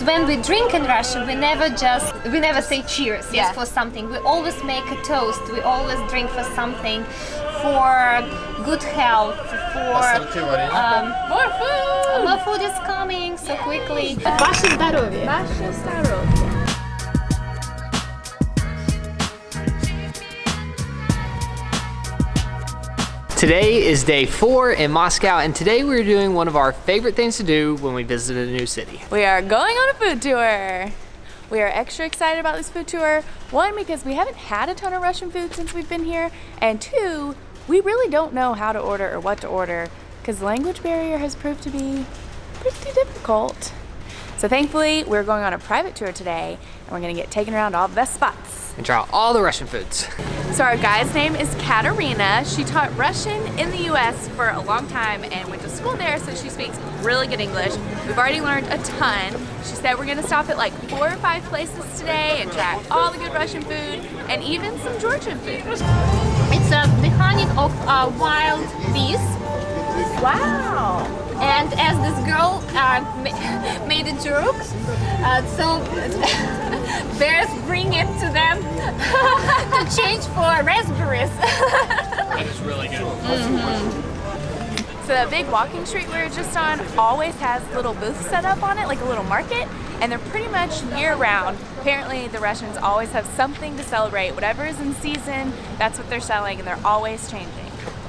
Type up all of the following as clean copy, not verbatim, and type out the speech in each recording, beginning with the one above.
when we drink in Russia, we never say cheers for something. We always make a toast. We always drink for something, for good health, for More food! more food is coming so quickly. Ваше здоровье. Ваше здоровье. Today is day 4 in Moscow, and today we're doing one of our favorite things to do when we visit a new city. We are going on a food tour. We are extra excited about this food tour. One, because we haven't had a ton of Russian food since we've been here, and two, we really don't know how to order or what to order because the language barrier has proved to be pretty difficult. So thankfully, we're going on a private tour today, and we're gonna get taken around all the best spots. And try out all the Russian foods. So our guide's name is Katerina. She taught Russian in the US for a long time and went to school there, so she speaks really good English. We've already learned a ton. She said we're gonna stop at like 4 or 5 places today and try all the good Russian food and even some Georgian food. It's the honey of wild bees. Wow. And as this girl made a joke, so bears bring it to them to change for raspberries. It's really good. So that big walking street we were just on always has little booths set up on it, like a little market, and they're pretty much year-round. Apparently the Russians always have something to celebrate. Whatever is in season, that's what they're selling, and they're always changing.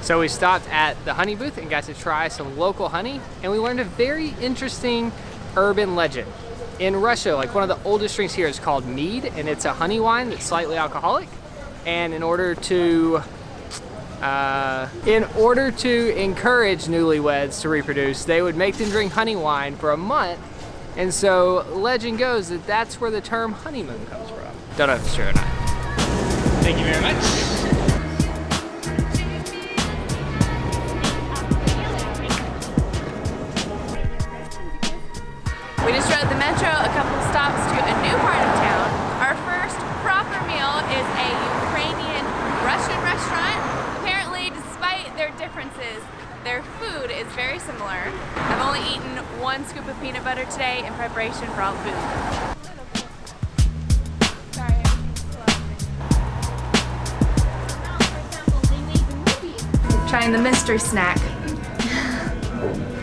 So we stopped at the honey booth and got to try some local honey, and we learned a very interesting urban legend. In Russia, like one of the oldest drinks here is called mead, and it's a honey wine that's slightly alcoholic. And in order to encourage newlyweds to reproduce, they would make them drink honey wine for a month. And so legend goes that that's where the term honeymoon comes from. Don't know if it's true or not. Thank you very much. We just rode the metro a couple stops to a new part of town. Our first proper meal is a Ukrainian-Russian restaurant. Apparently, despite their differences, their food is very similar. I've only eaten 1 scoop of peanut butter today in preparation for all the food. Sorry, trying the mystery snack.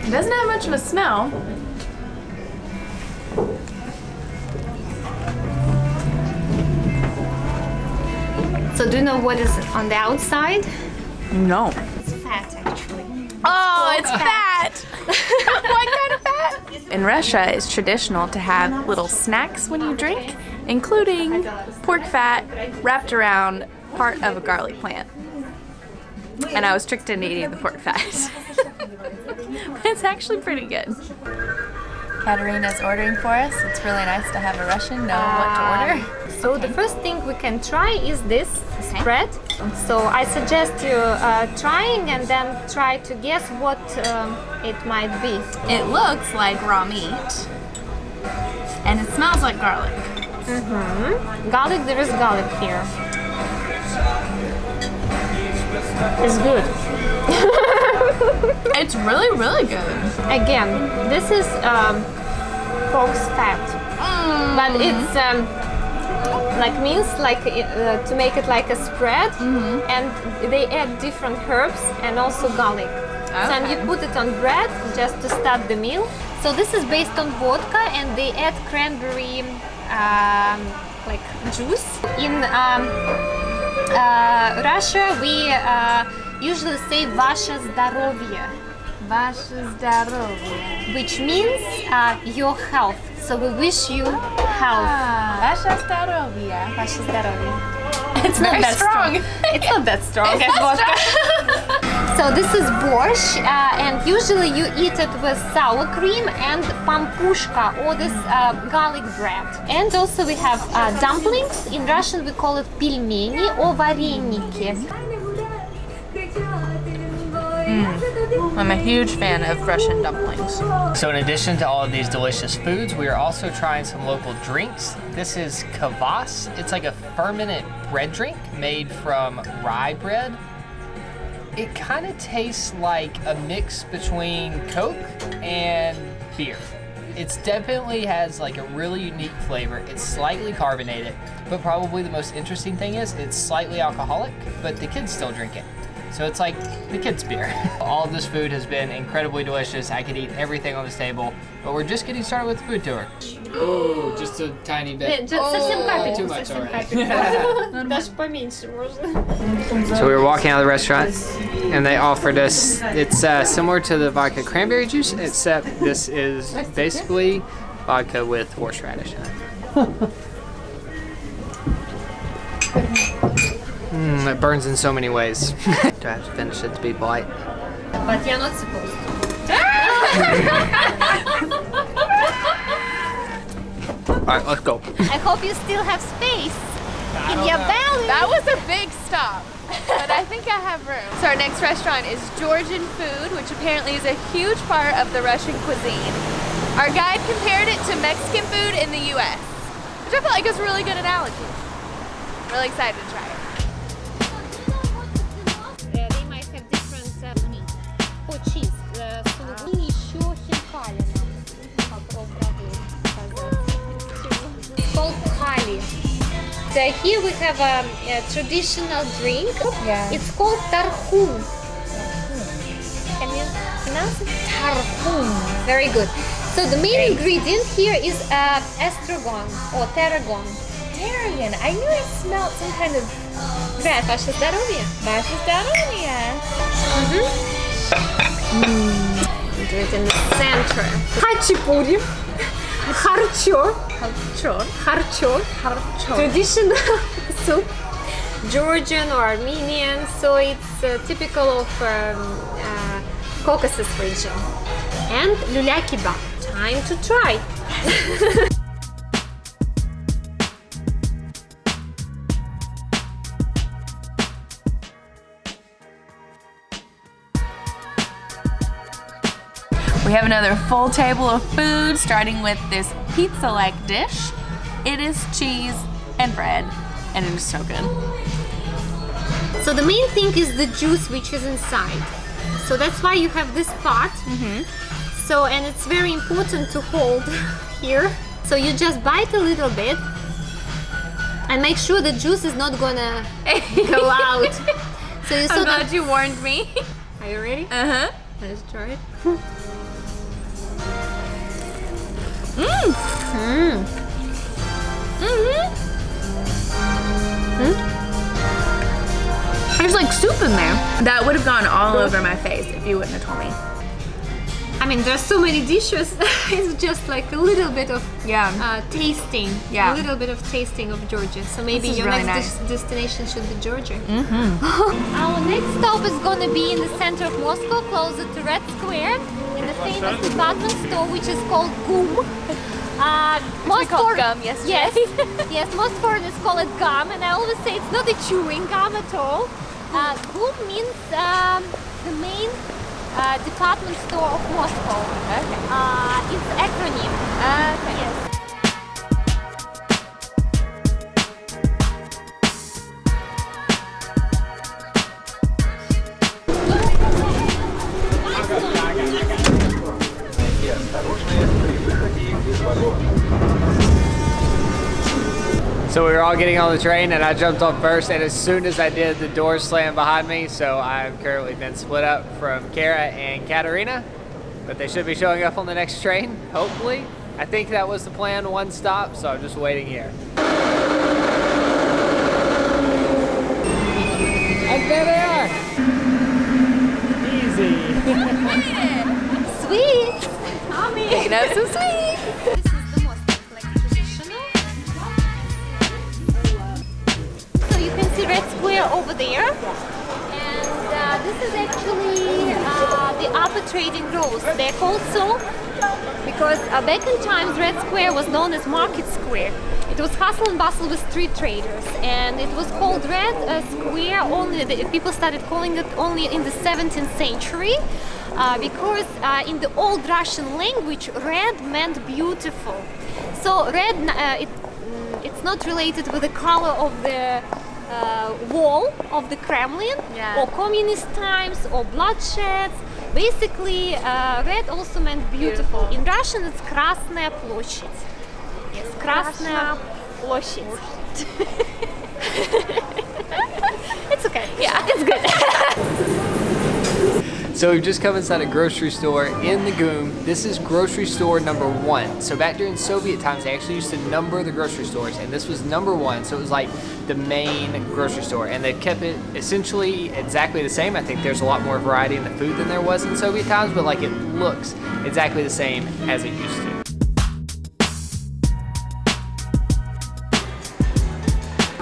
It doesn't have much of a smell. So do you know what is on the outside? No. It's fat, actually. Oh, it's fat! What kind of fat? In Russia, it's traditional to have little snacks when you drink, including pork fat wrapped around part of a garlic plant. And I was tricked into eating the pork fat. It's actually pretty good. Katerina's ordering for us. It's really nice to have a Russian know what to order. So the first thing we can try is this spread. So I suggest you trying and then try to guess what it might be. It looks like raw meat, and it smells like garlic. Garlic, there is garlic here. It's good. It's really, really good. Again, this is pork's fat, but it's like means like to make it like a spread, and they add different herbs and also garlic. So and you put it on bread just to start the meal. So this is based on vodka, and they add cranberry like juice. In Russia, we usually say "Ваше здоровье," Ваше здоровье. which means your health. So we wish you health. Ваше здоровье. Ваше здоровье. It's not that strong. It's not that strong as vodka. So this is borscht, and usually you eat it with sour cream and pampushka, or this garlic bread. And also we have dumplings. In Russian we call it пельмени or вареники. I'm a huge fan of Russian dumplings. So in addition to all of these delicious foods, we are also trying some local drinks. This is kvass. It's like a fermented bread drink made from rye bread. It kind of tastes like a mix between Coke and beer. It's definitely has like a really unique flavor. It's slightly carbonated, but probably the most interesting thing is it's slightly alcoholic, but the kids still drink it. So it's like the kids' beer. All of this food has been incredibly delicious. I could eat everything on this table, but we're just getting started with the food tour. Oh, just a tiny bit. Совсем капельку. Too much already. Даже поменьше можно. So we were walking out of the restaurant, and they offered us, it's similar to the vodka cranberry juice, except this is basically vodka with horseradish in it. It burns in so many ways. Do I have to finish it to be polite? But you're not supposed to. Alright, let's go. I hope you still have space in your belly. That was a big stop, but I think I have room. So our next restaurant is Georgian food, which apparently is a huge part of the Russian cuisine. Our guide compared it to Mexican food in the US, which I felt like was a really good analogy. Really excited to try it. They might have different meat. Oh, cheese. Сулугуни еще хинкали нам попробовали. It's called kali. So here we have a traditional drink. Yeah. It's called tarhun. Can you pronounce it? Tarhun. Very good. So the main ingredient here is estragon or tarragon. Tarragon. I knew I smelled some kind of Ваше здоровье. Ваше здоровье. Do it in the center. Хачапури. Харчо. Харчо. Traditional soup. Georgian or Armenian. So it's typical of Caucasus region. And luля kebab. Time to try. We have another full table of food, starting with this pizza-like dish. It is cheese and bread, and it is so good. So the main thing is the juice which is inside. So that's why you have this pot. So, and it's very important to hold here. So you just bite a little bit and make sure the juice is not gonna go out. So you I'm glad you warned me. Are you ready? Uh-huh. Let's try it. There's like soup in there. That would have gone all over my face if you wouldn't have told me. I mean, there's so many dishes. It's just like a little bit of tasting. Yeah. A little bit of tasting of Georgia. So maybe This is your really next nice. destination should be Georgia. Our next stop is gonna be in the center of Moscow, closer to Red Square, in the famous department store, which is called GUM. We called gum yesterday. Yes, most foreigners call it gum, and I always say it's not a chewing gum at all. GUM means the main department store of Moscow. Okay. It's acronym. Okay. Yes. So we were all getting on the train, and I jumped on first, and as soon as I did, the doors slammed behind me, so I've currently been split up from Kara and Katerina, but they should be showing up on the next train, hopefully. I think that was the plan, one stop, so I'm just waiting here. And there they are! Easy! Sweet! Mommy! Picking up some sweets. This is the most like traditional. So you can see Red Square over there. And this is actually the upper trading rows. They're called so because back in times Red Square was known as Market Square. It was hustle and bustle with street traders, and it was called Red Square only. People started calling it only in the 17th century. Because in the old Russian language, red meant beautiful. So red, it's not related with the color of the wall of the Kremlin, or communist times or bloodsheds. Basically, red also meant beautiful. In Russian, it's Красная площадь. Yes, Красная площадь. It's okay. Yeah, it's good. So we've just come inside a grocery store in the GUM. This is grocery store number 1. So back during Soviet times, they actually used to number the grocery stores, and this was number 1. So it was like the main grocery store, and they've kept it essentially exactly the same. I think there's a lot more variety in the food than there was in Soviet times, but like it looks exactly the same as it used to.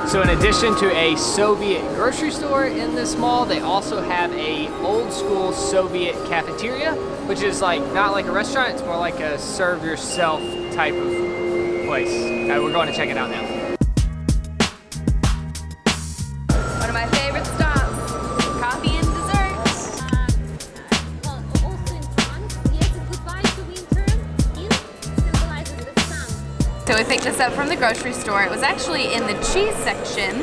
So in addition to a Soviet grocery store in this mall, they also have a old school Soviet cafeteria, which is like not like a restaurant, it's more like a serve yourself type of place. We're going to check it out now. One of my favorite stops, coffee and dessert. Well, also in France, yes, goodbye to winter. In symbolizes the sun. So we picked this up from the grocery store. It was actually in the cheese section.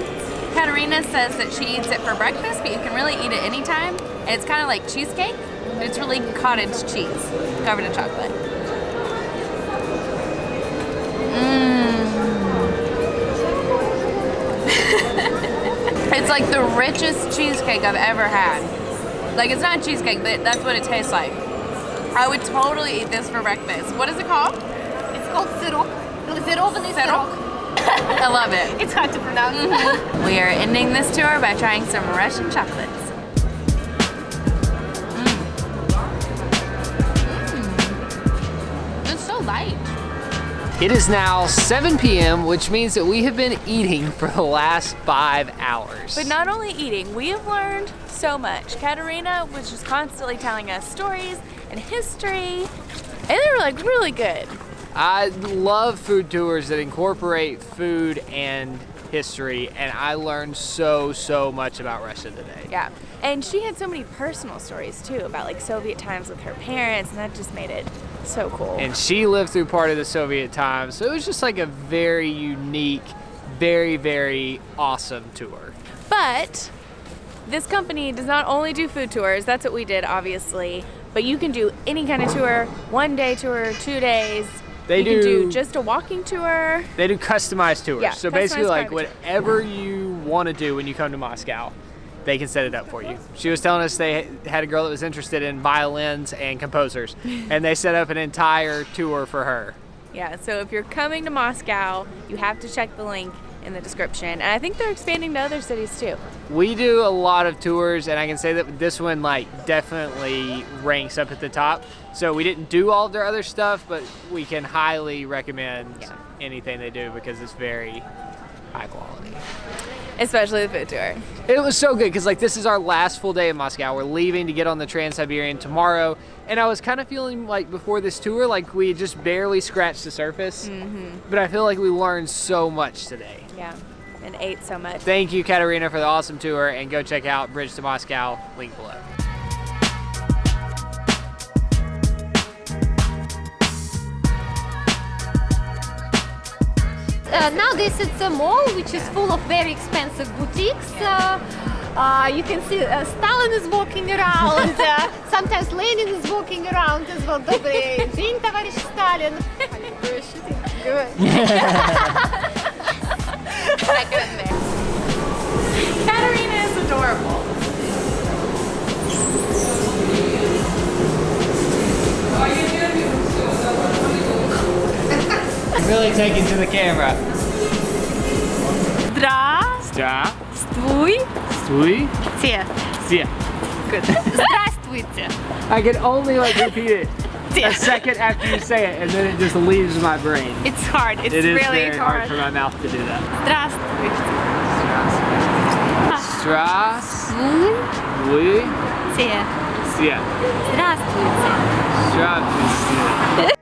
Katerina says that she eats it for breakfast, but you can really eat it anytime. And it's kind of like cheesecake, but it's really cottage cheese covered in chocolate. It's like the richest cheesecake I've ever had. Like, it's not cheesecake, but that's what it tastes like. I would totally eat this for breakfast. What is it called? It's called syrok. Glazirованный syrok. I love it. It's hard to pronounce. We are ending this tour by trying some Russian chocolates. It's so light. It is now 7 p.m., which means that we have been eating for the last 5 hours. But not only eating, we have learned so much. Katerina was just constantly telling us stories and history, and they were like really good. I love food tours that incorporate food and history, and I learned so much about Russia today. Yeah, and she had so many personal stories too about like Soviet times with her parents, and that just made it so cool. And she lived through part of the Soviet times, so it was just like a very unique, very awesome tour. But this company does not only do food tours, that's what we did obviously, but you can do any kind of tour, 1 day tour, 2 days. You can do just a walking tour. They do customized tours. Yeah, so basically like private whatever you want to do when you come to Moscow, they can set it up for you. She was telling us they had a girl that was interested in violins and composers, and they set up an entire tour for her. Yeah, so if you're coming to Moscow, you have to check the link in the description. And I think they're expanding to other cities too. We do a lot of tours, and I can say that this one like definitely ranks up at the top. So we didn't do all of their other stuff, but we can highly recommend anything they do because it's very high quality. Especially the food tour. It was so good because like this is our last full day in Moscow. We're leaving to get on the Trans-Siberian tomorrow, and I was kind of feeling like before this tour like we just barely scratched the surface. But I feel like we learned so much today. Yeah, and ate so much. Thank you, Katerina, for the awesome tour, and go check out Bridge to Moscow, link below. Nowadays it's a mall which is full of very expensive boutiques. You can see Stalin is walking around, sometimes Lenin is walking around as well. Добрый день, товарищ Stalin. Good. Katerina is adorable. Really taking to the camera. Здравствуйте. Good. Здравствуйте. I can only like repeat it a second after you say it, and then it just leaves my brain. It's hard. It's It is really very hard for my mouth to do that. Здравствуйте. Здравствуйте. Здравствуйте. Здравствуйте.